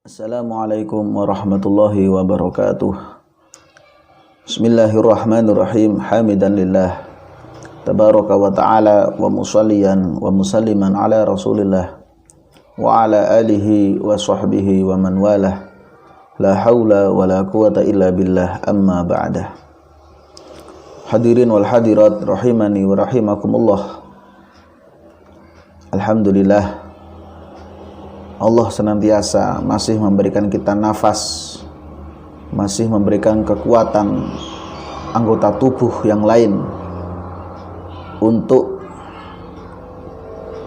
Assalamualaikum warahmatullahi wabarakatuh. Bismillahirrahmanirrahim. Hamidan lillah tabaraka wa ta'ala wa musalliyan wa musalliman ala rasulillah wa ala alihi wa sahbihi wa man walah. La hawla wa la quwata illa billah, amma ba'dah. Hadirin wal hadirat rahimani wa rahimakumullah. Alhamdulillah, Allah senantiasa masih memberikan kita nafas, masih memberikan kekuatan anggota tubuh yang lain untuk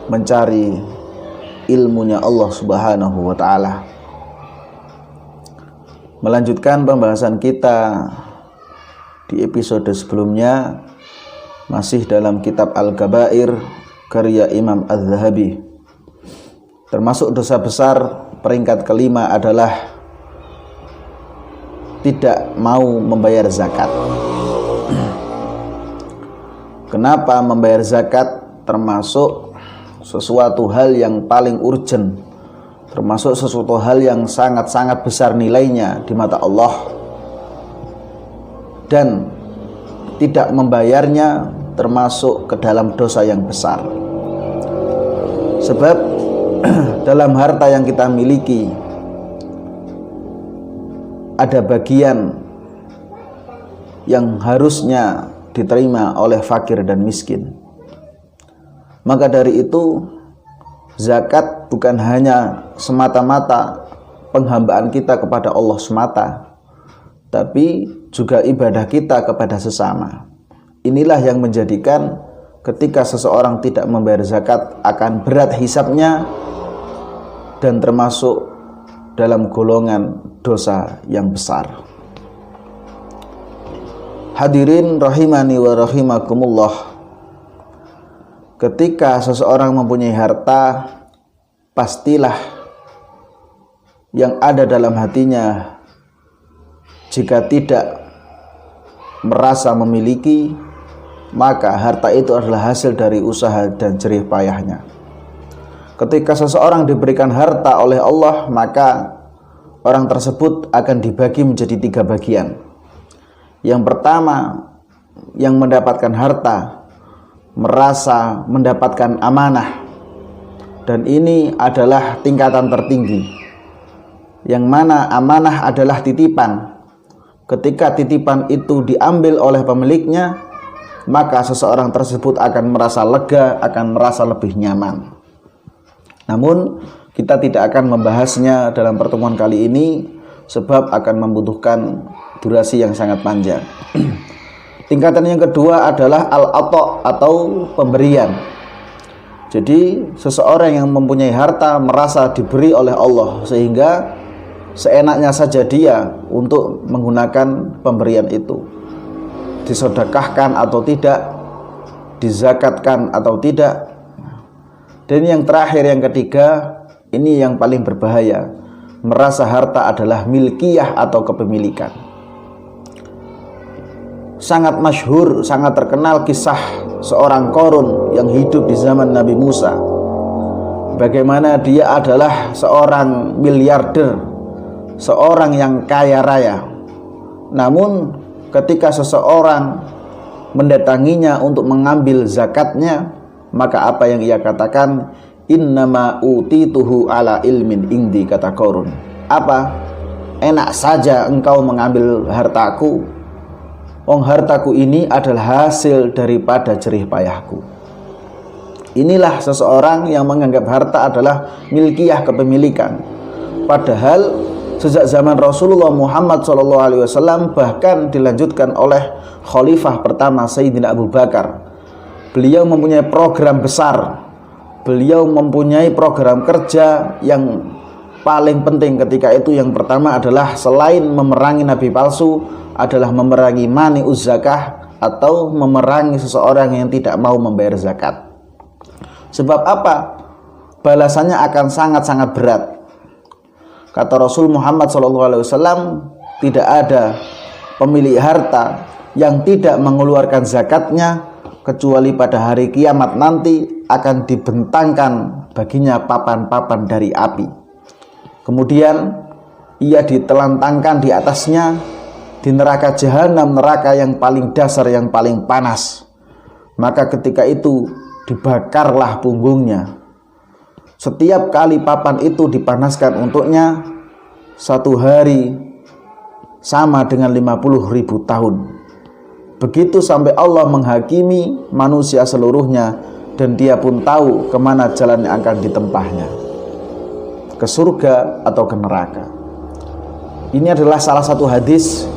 mencari ilmunya Allah Subhanahu wa ta'ala. Melanjutkan pembahasan kita di episode sebelumnya, masih dalam kitab Al-Kabair karya Imam Az-Zahabi. Termasuk dosa besar peringkat kelima adalah tidak mau membayar zakat. Kenapa membayar zakat termasuk sesuatu hal yang paling urgent, termasuk sesuatu hal yang sangat-sangat besar nilainya di mata Allah, dan tidak membayarnya termasuk ke dalam dosa yang besar. Sebab dalam harta yang kita miliki ada bagian yang harusnya diterima oleh fakir dan miskin. Maka dari itu, zakat bukan hanya semata-mata penghambaan kita kepada Allah semata, tapi juga ibadah kita kepada sesama. Inilah yang menjadikan ketika seseorang tidak membayar zakat akan berat hisabnya dan termasuk dalam golongan dosa yang besar. Hadirin rahimani wa rahimakumullah. Ketika seseorang mempunyai harta, pastilah yang ada dalam hatinya, jika tidak merasa memiliki, maka harta itu adalah hasil dari usaha dan jerih payahnya. Ketika seseorang diberikan harta oleh Allah, maka orang tersebut akan dibagi menjadi 3 bagian. Yang pertama, yang mendapatkan harta merasa mendapatkan amanah, dan ini adalah tingkatan tertinggi, yang mana amanah adalah titipan. Ketika titipan itu diambil oleh pemiliknya, maka seseorang tersebut akan merasa lega, akan merasa lebih nyaman. Namun kita tidak akan membahasnya dalam pertemuan kali ini, sebab akan membutuhkan durasi yang sangat panjang. Tingkatan yang kedua adalah al-ata' atau pemberian. Jadi seseorang yang mempunyai harta merasa diberi oleh Allah, sehingga seenaknya saja dia untuk menggunakan pemberian itu, disedekahkan atau tidak, dizakatkan atau tidak. Dan yang terakhir, yang ketiga, ini yang paling berbahaya, merasa harta adalah milkiyah atau kepemilikan. Sangat masyhur, sangat terkenal kisah seorang Qarun yang hidup di zaman Nabi Musa. Bagaimana dia adalah seorang miliarder, seorang yang kaya raya. Namun ketika seseorang mendatanginya untuk mengambil zakatnya, maka apa yang ia katakan? Innama utituhu ala ilmin indi, kata Qarun. Apa? Enak saja engkau mengambil hartaku. Hartaku ini adalah hasil daripada jerih payahku. Inilah seseorang yang menganggap harta adalah milkiyah, kepemilikan. Padahal sejak zaman Rasulullah Muhammad SAW, bahkan dilanjutkan oleh Khalifah pertama Sayyidina Abu Bakar, beliau mempunyai program besar. Beliau mempunyai program kerja yang paling penting ketika itu. Yang pertama adalah selain memerangi nabi palsu, adalah memerangi mani'uz zakah, atau memerangi seseorang yang tidak mau membayar zakat. Sebab apa? Balasannya akan sangat-sangat berat. Kata Rasul Muhammad SAW, tidak ada pemilik harta yang tidak mengeluarkan zakatnya, kecuali pada hari kiamat nanti akan dibentangkan baginya papan-papan dari api. Kemudian ia ditelantangkan di atasnya di neraka jahanam, neraka yang paling dasar, yang paling panas. Maka ketika itu dibakarlah punggungnya. Setiap kali papan itu dipanaskan untuknya, satu hari sama dengan 50.000 tahun. Begitu sampai Allah menghakimi manusia seluruhnya, dan dia pun tahu kemana jalan yang akan ditempahnya, ke surga atau ke neraka. Ini adalah salah satu hadis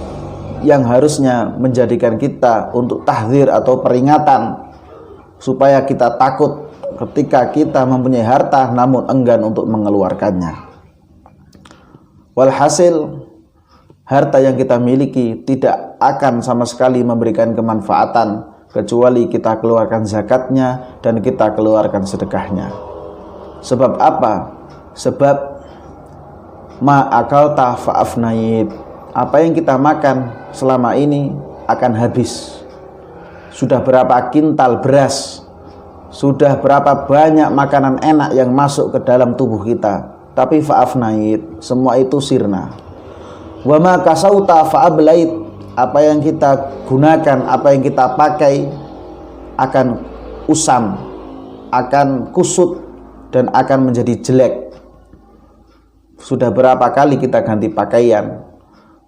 yang harusnya menjadikan kita untuk tahdzir atau peringatan, supaya kita takut ketika kita mempunyai harta namun enggan untuk mengeluarkannya. Walhasil, harta yang kita miliki tidak akan sama sekali memberikan kemanfaatan kecuali kita keluarkan zakatnya dan kita keluarkan sedekahnya. Sebab apa? Sebab ma akalta fa'afnait, apa yang kita makan selama ini akan habis. Sudah berapa kintal beras, sudah berapa banyak makanan enak yang masuk ke dalam tubuh kita, tapi fa'afnait, semua itu sirna. Wa ma kasauta fa'ablait, apa yang kita gunakan, apa yang kita pakai akan usam, akan kusut, dan akan menjadi jelek. Sudah berapa kali kita ganti pakaian,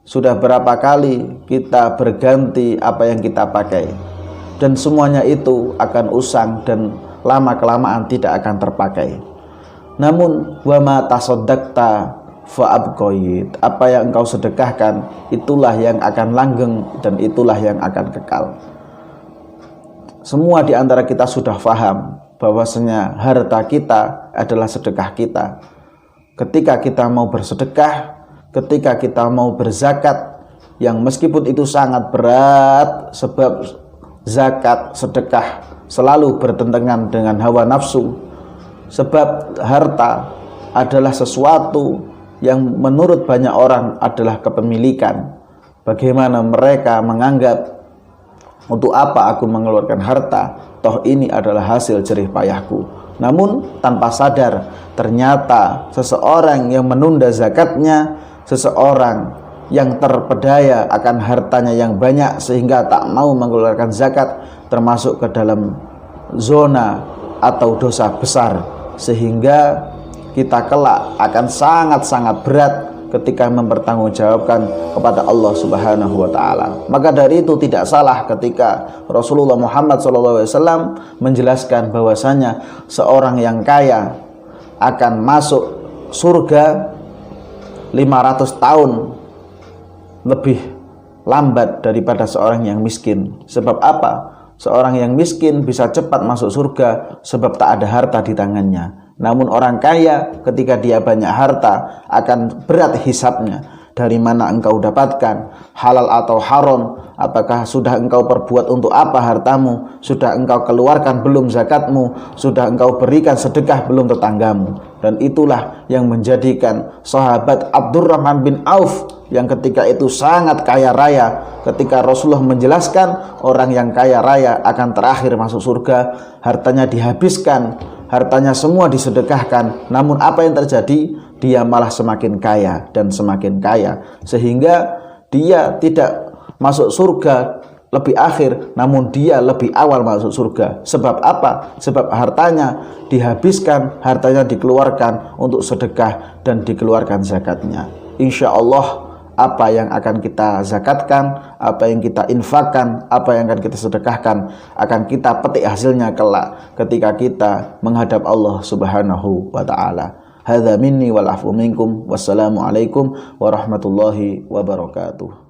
sudah berapa kali kita berganti apa yang kita pakai, dan semuanya itu akan usang dan lama-kelamaan tidak akan terpakai. Namun wa ma tasaddaqta fa'abqait, apa yang engkau sedekahkan itulah yang akan langgeng dan itulah yang akan kekal. Semua di antara kita sudah faham bahwasanya harta kita adalah sedekah kita. Ketika kita mau bersedekah, ketika kita mau berzakat, yang meskipun itu sangat berat, sebab zakat, sedekah selalu bertentangan dengan hawa nafsu, sebab harta adalah sesuatu yang menurut banyak orang adalah kepemilikan. Bagaimana mereka menganggap, untuk apa aku mengeluarkan harta, toh ini adalah hasil jerih payahku. Namun tanpa sadar, ternyata seseorang yang menunda zakatnya, seseorang yang terpedaya akan hartanya yang banyak sehingga tak mau mengeluarkan zakat, termasuk ke dalam zona atau dosa besar, sehingga kita kelak akan sangat-sangat berat ketika mempertanggungjawabkan kepada Allah Subhanahu wa taala. Maka dari itu tidak salah ketika Rasulullah Muhammad SAW menjelaskan bahwasanya seorang yang kaya akan masuk surga 500 tahun lebih lambat daripada seorang yang miskin. Sebab apa? Seorang yang miskin bisa cepat masuk surga sebab tak ada harta di tangannya. Namun orang kaya ketika dia banyak harta akan berat hisabnya. Dari mana engkau dapatkan, halal atau haram, apakah sudah engkau perbuat untuk apa hartamu, sudah engkau keluarkan belum zakatmu, sudah engkau berikan sedekah belum tetanggamu. Dan itulah yang menjadikan sahabat Abdurrahman bin Auf yang ketika itu sangat kaya raya, ketika Rasulullah menjelaskan orang yang kaya raya akan terakhir masuk surga, hartanya dihabiskan, hartanya semua disedekahkan, namun apa yang terjadi? Dia malah semakin kaya dan semakin kaya, sehingga dia tidak masuk surga lebih akhir, namun dia lebih awal masuk surga. Sebab apa? Sebab hartanya dihabiskan, hartanya dikeluarkan untuk sedekah dan dikeluarkan zakatnya. Insya Allah apa yang akan kita zakatkan, apa yang kita infakkan, apa yang akan kita sedekahkan, akan kita petik hasilnya kelak ketika kita menghadap Allah Subhanahu wa ta'ala. Hadza minni wal afu minkum. Wassalamu alaikum warahmatullahi wabarakatuh.